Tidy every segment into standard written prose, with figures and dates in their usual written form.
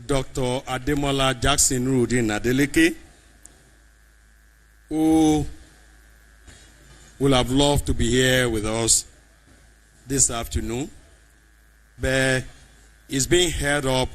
Dr. Ademola Jackson Rudin Adeleke, who would have loved to be here with us this afternoon, but is being held up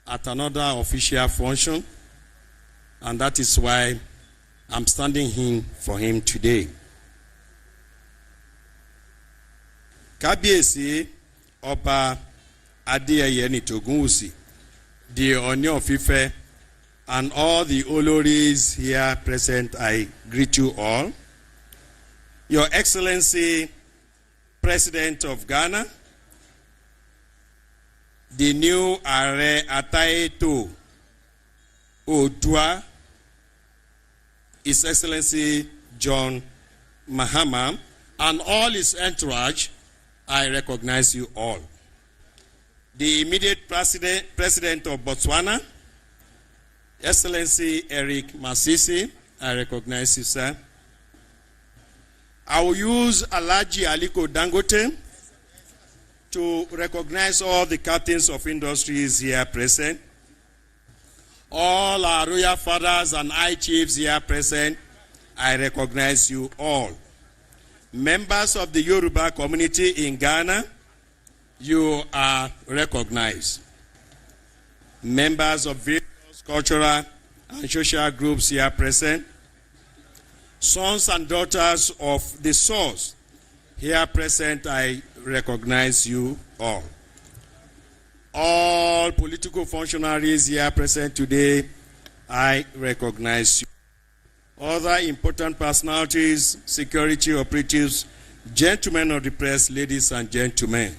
at another official function, and that is why I'm standing in for him today. Kábíyèsí Ọba Adéyẹyè Nítògúnwùsì, the Ooni of Ife, and all the Oloris here present, I greet you all. Your Excellency, President of Ghana, the new Aare Atayeto Oodua, His Excellency John Mahama, and all his entourage, I recognize you all. The immediate President of Botswana, Excellency Eric Masisi, I recognize you, sir. I will use Alhaji Aliko Dangote to recognize all the captains of industries here present, all our royal fathers and high chiefs here present, I recognize you all. Members of the Yoruba community in Ghana, you are recognized. Members of various cultural and social groups here present, sons and daughters of the source here present, I recognize you all. All political functionaries here present today, I recognize you. Other important personalities, security operatives, gentlemen of the press, ladies and gentlemen.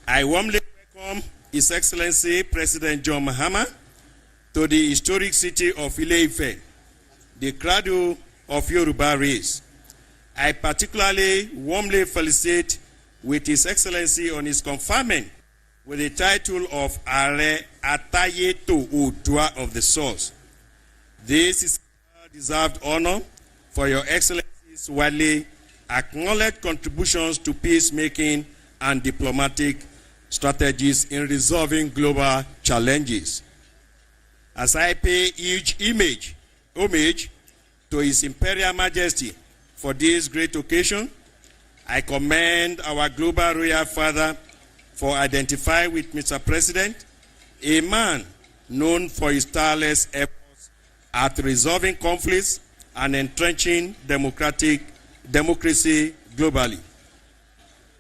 I warmly welcome His Excellency President John Mahama to the historic city of Ile-Ife, the cradle of Yoruba race. I particularly warmly felicitate with His Excellency on his conferment with the title of Aare Atayeto Oodua of the Source. This is a deserved honor for Your Excellency's widely acknowledged contributions to peacemaking and diplomatic strategies in resolving global challenges. As I pay huge homage to His Imperial Majesty for this great occasion, I commend our global royal father for identifying with Mr. President, a man known for his tireless efforts at resolving conflicts and entrenching democracy globally.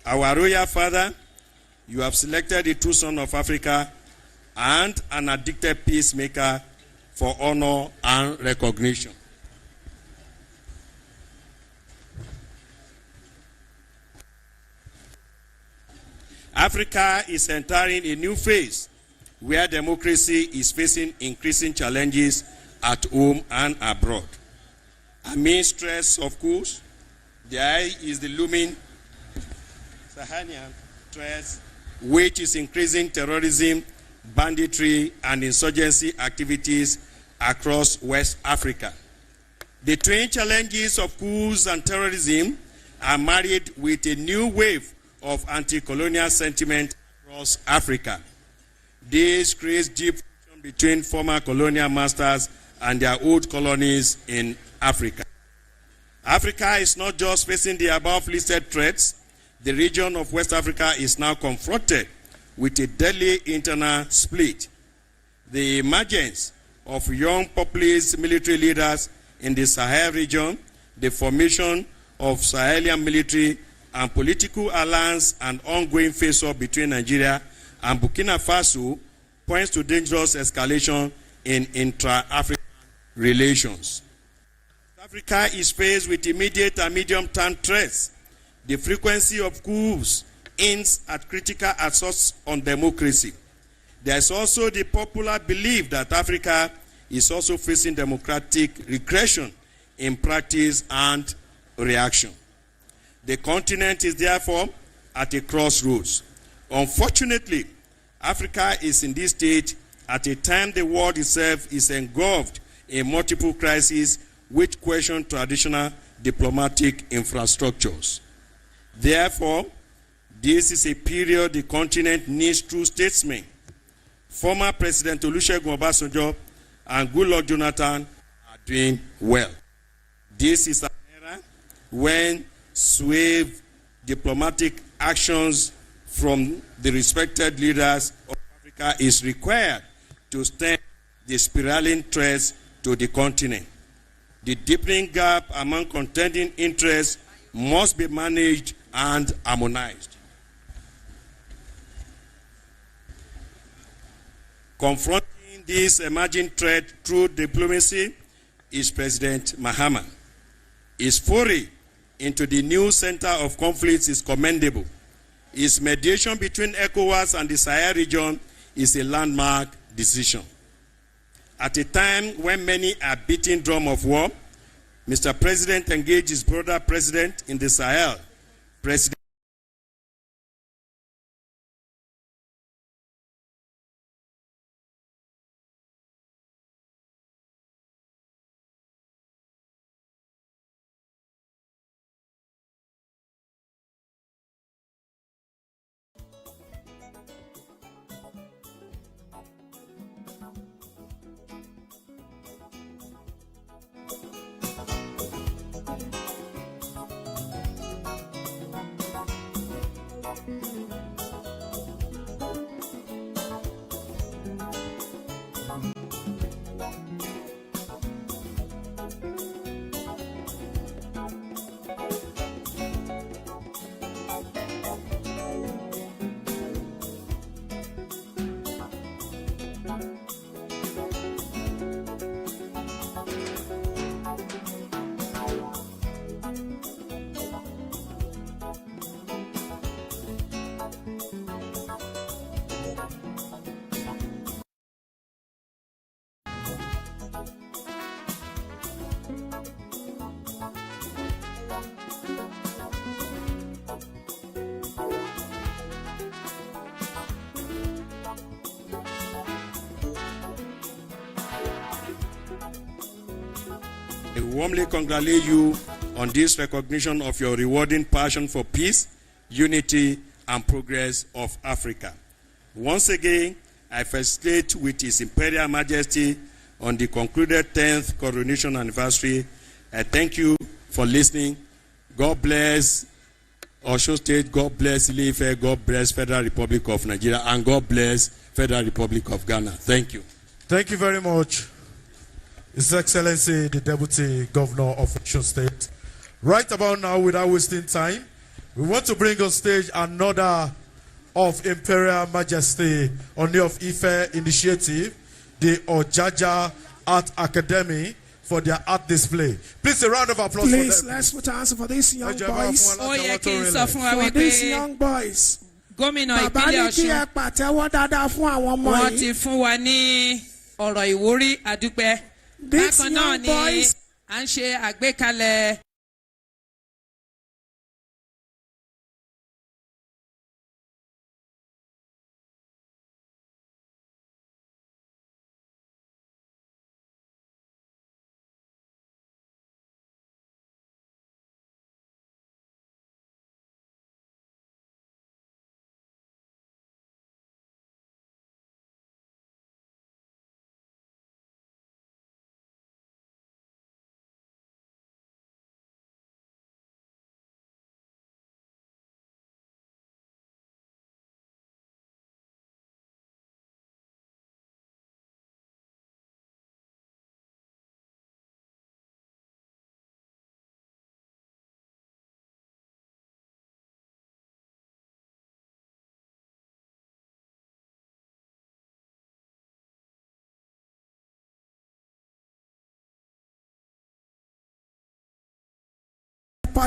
Our royal father, you have selected the true son of Africa and an addicted peacemaker for honor and recognition. Africa is entering a new phase where democracy is facing increasing challenges at home and abroad. Amid stress, of course, there is the looming Saharian threat, which is increasing terrorism, banditry, and insurgency activities across West Africa. The twin challenges of coups and terrorism are married with a new wave of anti-colonial sentiment across Africa. This creates deep friction between former colonial masters and their old colonies in Africa. Africa is not just facing the above-listed threats. The region of West Africa is now confronted with a deadly internal split. The emergence of young populist military leaders in the Sahel region, the formation of Sahelian military and political alliance and ongoing face-off between Nigeria and Burkina Faso points to dangerous escalation in intra-African relations. Africa is faced with immediate and medium-term threats. The frequency of coups hints at critical assaults on democracy. There is also the popular belief that Africa is also facing democratic regression in practice and reaction. The continent is therefore at a crossroads. Unfortunately, Africa is in this state at a time the world itself is engulfed in multiple crises which question traditional diplomatic infrastructures. Therefore, This is a period the continent needs true statesmen. Former President Olusegun Obasanjo and Goodluck Jonathan are doing well. This is an era when suave diplomatic actions from the respected leaders of Africa is required to stem the spiraling threats to the continent. The deepening gap among contending interests must be managed and harmonized. Confronting this emerging threat through diplomacy is President Mahama. His foray into the new center of conflicts is commendable. His mediation between ECOWAS and the Sahel region is a landmark decision. At a time when many are beating drum of war, Mr. President engaged his brother president in the Sahel. President I warmly congratulate you on this recognition of your rewarding passion for peace, unity, and progress of Africa. Once again, I felicitate with His Imperial Majesty on the concluded 10th coronation anniversary. I thank you for listening. God bless Osun State, God bless Ile-Ife, God bless Federal Republic of Nigeria, and God bless Federal Republic of Ghana. Thank you. Thank you very much, His Excellency, the Deputy Governor of Osun State. Right about now, without wasting time, we want to bring on stage another of Imperial Majesty Ooni of Ife initiative, the Ojaja Art Academy, for their art display. Please, a round of applause for them. Please, let's put our hands for these young boys. Ó yẹ kí n sọ fún wa For these wípé young boys. gómìnà Bàbá ìpínlẹ̀ ní kí ẹ Ọ̀ṣun pàtẹ́wọ́ dáadáa fún àwọn ọmọ wọ́n yìí. ti fún wa ní ọ̀rọ̀ ìwúrí àdúpẹ́. These Bákan náà young ni boys. à ń ṣe àgbékalẹ̀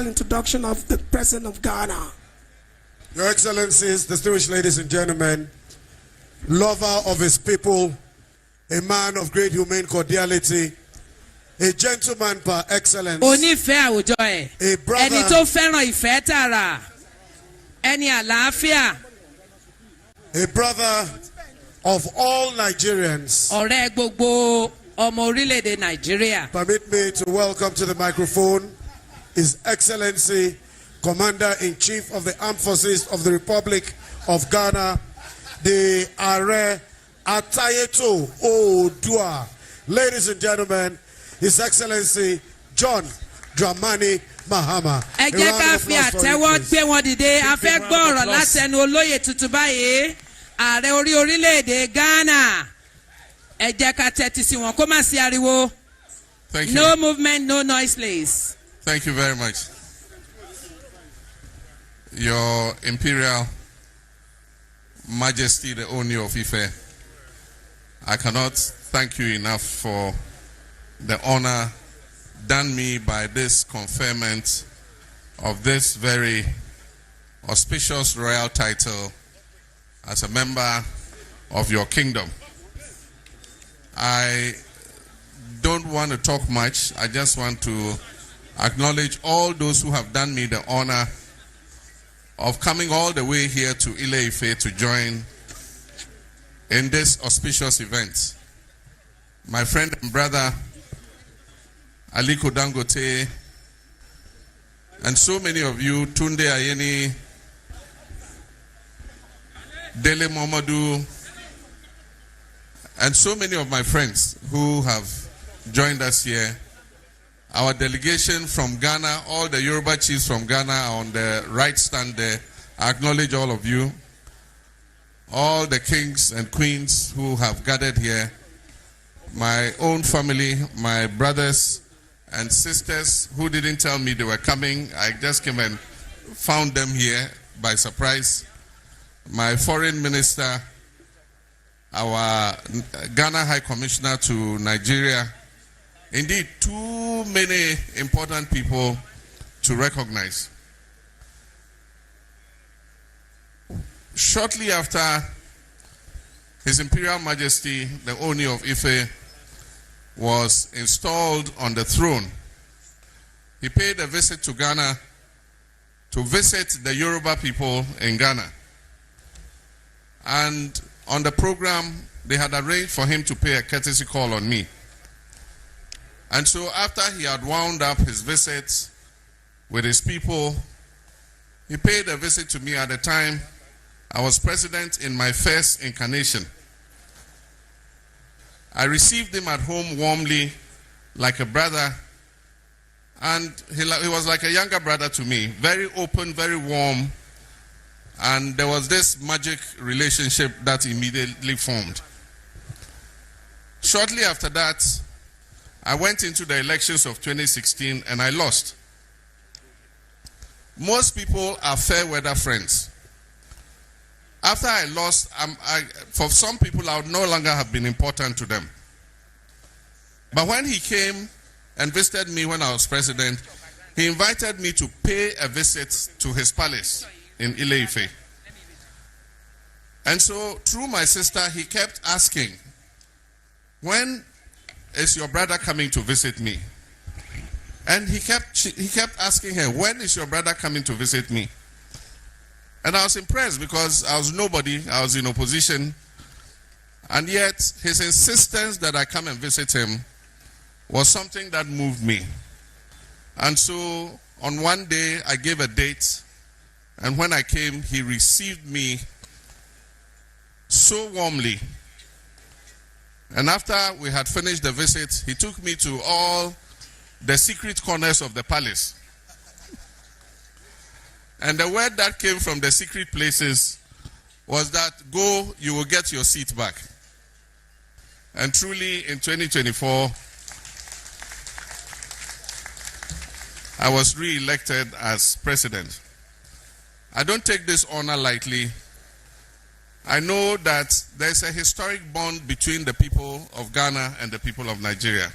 Introduction of the President of Ghana. Your Excellencies, distinguished ladies and gentlemen, lover of his people, a man of great humane cordiality, a gentleman par excellence, onífẹ́ àwùjọ ẹ̀, a brother, ẹni tó fẹ́ràn ìfẹ́ tààrà, ẹni àlàáfíà, a brother of all Nigerians. ọ̀rẹ́ gbogbo ọmọ orílẹ̀-èdè Nàìjíríà. Permit me to welcome to the microphone His Excellency Commander-in-Chief of the Armed Forces of the Republic of Ghana, the Aare Atayeto Oodua. Ladies and gentlemen, His Excellency John Dramani Mahama. Ẹ jẹ́ ká fi àtẹ́wọ́ gbé wọn dìde. A fẹ́ gbọ́ ọ̀rọ̀ láti ẹnu olóyè tuntun báyìí. Ààrẹ orí orílẹ̀-èdè Ghana. Ẹ jẹ́ ká tẹ́tí sí wọn kó má sí ariwo. Thank you. No movement, no noise, please. Thank you very much. Your Imperial Majesty, the Ooni of Ife, I cannot thank you enough for the honor done me by this conferment of this very auspicious royal title as a member of your kingdom. I don't want to talk much. I just want to acknowledge all those who have done me the honor of coming all the way here to Ile-Ife to join in this auspicious event. My friend and brother Aliko Dangote, and so many of you, Tunde Ayeni, Dele Momodu, and so many of my friends who have joined us here. Our delegation from Ghana, all the Yoruba chiefs from Ghana are on the right stand there. I acknowledge all of you. All the kings and queens who have gathered here. My own family, my brothers and sisters who didn't tell me they were coming. I just came and found them here by surprise. My foreign minister, our Ghana High Commissioner to Nigeria. Indeed, too many important people to recognize. Shortly after His Imperial Majesty, the Ooni of Ife, was installed on the throne, he paid a visit to Ghana to visit the Yoruba people in Ghana. And on the program, they had arranged for him to pay a courtesy call on me. And so after he had wound up his visits with his people, he paid a visit to me at the time I was president in my first incarnation. I received him at home warmly, like a brother, and he was like a younger brother to me, very open, very warm, and there was this magic relationship that immediately formed. Shortly after that, I went into the elections of 2016 and I lost. Most people are fair weather friends. After I lost, for some people, I would no longer have been important to them. But when he came and visited me when I was president, he invited me to pay a visit to his palace in Ile-Ife. And so, through my sister, he kept asking, when is your brother coming to visit me? And he kept asking her, when is your brother coming to visit me? And I was impressed because I was nobody, I was in opposition. And yet, his insistence that I come and visit him was something that moved me. And so, on one day, I gave a date. And when I came, he received me so warmly. And after we had finished the visit, he took me to all the secret corners of the palace. And the word that came from the secret places was that, go, you will get your seat back. And truly, in 2024, I was re-elected as president. I don't take this honor lightly. I know that there's a historic bond between the people of Ghana and the people of Nigeria.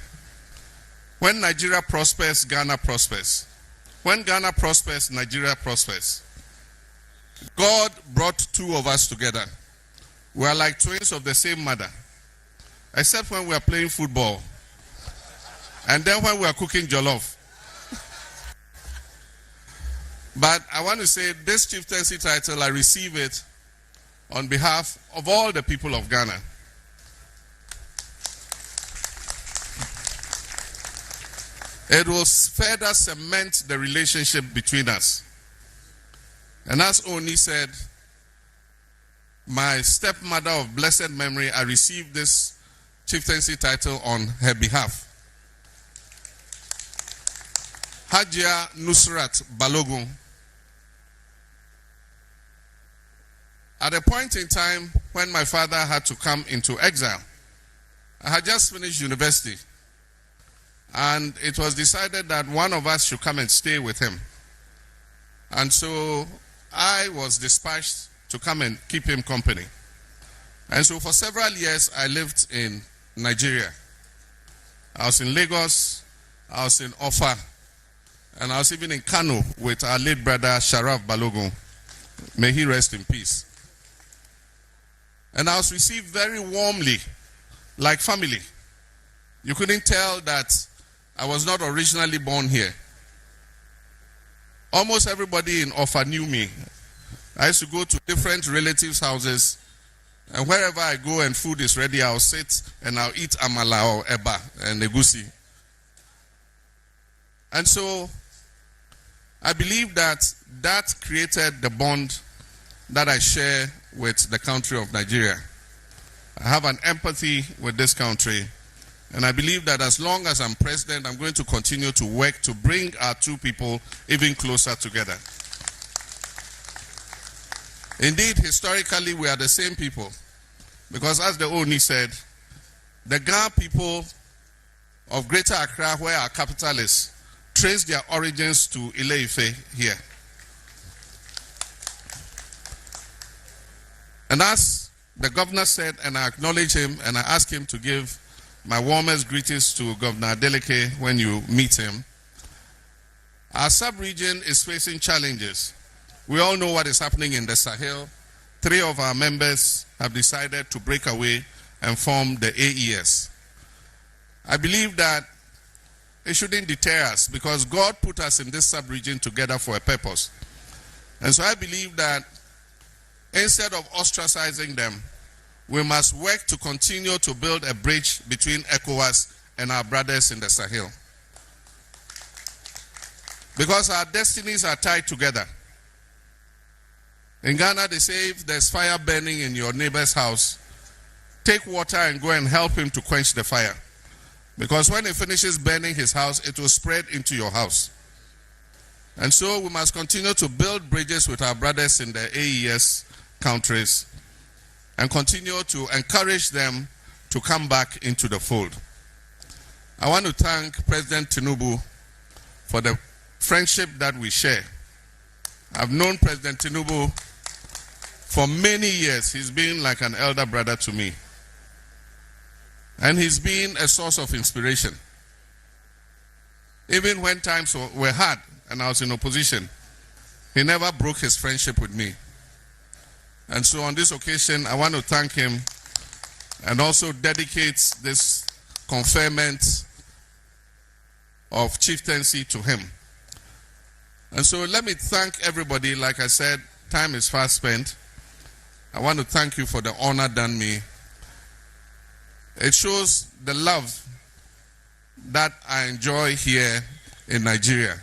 When Nigeria prospers, Ghana prospers. When Ghana prospers, Nigeria prospers. God brought two of us together. We are like twins of the same mother. Except when we are playing football. And then when we are cooking jollof. But I want to say this chieftaincy title, I receive it on behalf of all the people of Ghana. It will further cement the relationship between us. And as Ooni said, my stepmother of blessed memory, I received this chieftaincy title on her behalf. Hajia Nusrat Balogun. At a point in time when my father had to come into exile, I had just finished university, and it was decided that one of us should come and stay with him. And so I was dispatched to come and keep him company. And so for several years, I lived in Nigeria. I was in Lagos, I was in Offa, and I was even in Kano with our late brother Sharaf Balogun. May he rest in peace. And I was received very warmly, like family. You couldn't tell that I was not originally born here. Almost everybody in Offa knew me. I used to go to different relatives' houses, and wherever I go and food is ready, I'll sit and I'll eat amala or eba and egusi. And so I believe that that created the bond that I share with the country of Nigeria. I have an empathy with this country, and I believe that as long as I'm president, I'm going to continue to work to bring our two people even closer together. Indeed, historically, we are the same people, because as the Ooni said, the Ga people of Greater Accra, where our capital is, trace their origins to Ile-Ife here. And as the governor said, and I acknowledge him, and I ask him to give my warmest greetings to Governor Adeleke when you meet him, our sub-region is facing challenges. We all know what is happening in the Sahel. 3 of our members have decided to break away and form the AES. I believe that it shouldn't deter us, because God put us in this sub-region together for a purpose. And so I believe that instead of ostracizing them, we must work to continue to build a bridge between ECOWAS and our brothers in the Sahel. Because our destinies are tied together. In Ghana, they say if there's fire burning in your neighbor's house, take water and go and help him to quench the fire. Because when it finishes burning his house, it will spread into your house. And so we must continue to build bridges with our brothers in the AES countries and continue to encourage them to come back into the fold. I want to thank President Tinubu for the friendship that we share. I've known President Tinubu for many years. He's been like an elder brother to me. And he's been a source of inspiration. Even when times were hard and I was in opposition, he never broke his friendship with me. And so on this occasion, I want to thank him and also dedicate this conferment of chieftaincy to him. And so let me thank everybody. Like I said, time is fast spent. I want to thank you for the honor done me. It shows the love that I enjoy here in Nigeria.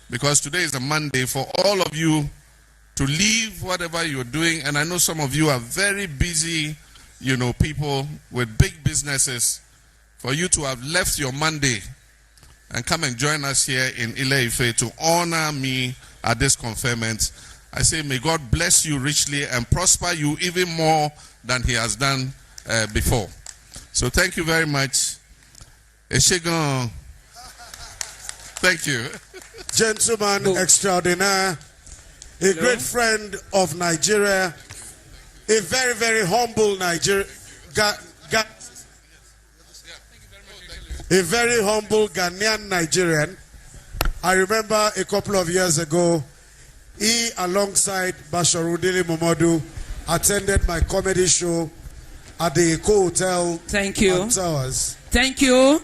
Because today is a Monday for all of you to leave whatever you're doing. And I know some of you are very busy, people with big businesses. For you to have left your Monday and come and join us here in Ile-Ife to honor me at this conferment, I say may God bless you richly and prosper you even more than he has done before. So thank you very much. Eshegon. Thank you. Gentleman extraordinaire, a great friend of Nigeria, a very, very humble Nigerian, a very humble Ghanaian Nigerian. I remember a couple of years ago, he alongside Basharudili Momodu attended my comedy show at the Eco Hotel. Thank you. Towers. Thank you.